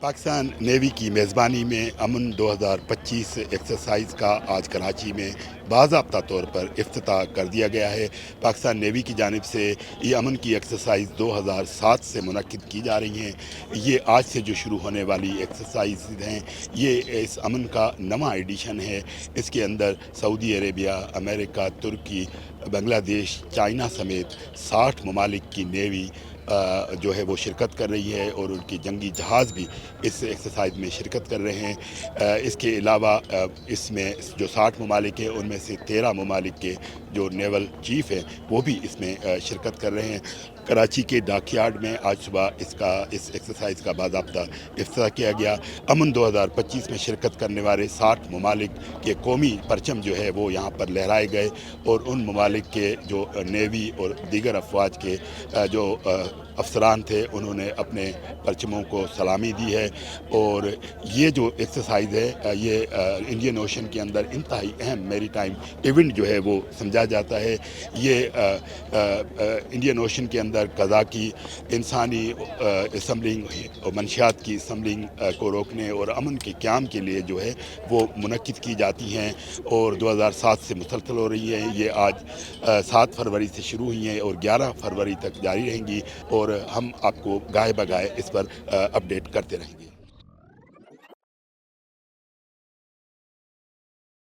Pakistan navy की मेज़बानी में अमन 2025 एक्सरसाइज का आज कराची में बाज़ाब्ता तौर पर इफ्तिताह कर दिया गया है। पाकिस्तान नेवी की जानिब से ये अमन की एक्सरसाइज 2007 से मुनक्किद की जा रही हैं। ये आज से जो शुरू होने वाली एक्सरसाइज हैं, ये इस अमन का नवा एडिशन है। इसके अंदर सऊदी अरेबिया, अमेरिका, तुर्की, बांग्लादेश, चाइना समेत 60 ममालिक की नेवी जो है वो शिरकत कर रही है और उनकी जंगी जहाज़ भी इस एक्सरसाइज में शिरकत कर रहे हैं। इसके अलावा इसमें जो 60 ममालिक हैं उनमें से 13 ममालिक के जो नेवल चीफ़ हैं वो भी इसमें शिरकत कर रहे हैं। कराची के डॉकयार्ड में आज सुबह इस एक्सरसाइज का बाज़ाब्ता इफ्तिताह किया गया। अमन 2025 में शिरकत करने वाले 60 ममालिक के कौमी परचम जो है वो यहाँ पर लहराए गए और उन ममालिक के जो नेवी और दीगर अफवाज के जो अफसरान थे उन्होंने अपने परचमों को सलामी दी है। और ये जो एक्सरसाइज है ये इंडियन ओशन के अंदर इंतहाई अहम मैरी टाइम इवेंट जो है वो समझा जाता है। ये इंडियन ओशन के अंदर क़ज़ा की इंसानी असम्बलिंग और मंशियात की असम्बलिंग को रोकने और अमन के क़याम के लिए जो है वो मुनक्किद की जाती हैं और 2007 से मुसलसल हो रही है। ये आज 7 फरवरी से शुरू हुई हैं और 11 फरवरी तक जारी रहेंगी और हम आपको गाहे बगाहे इस पर अपडेट करते रहेंगे।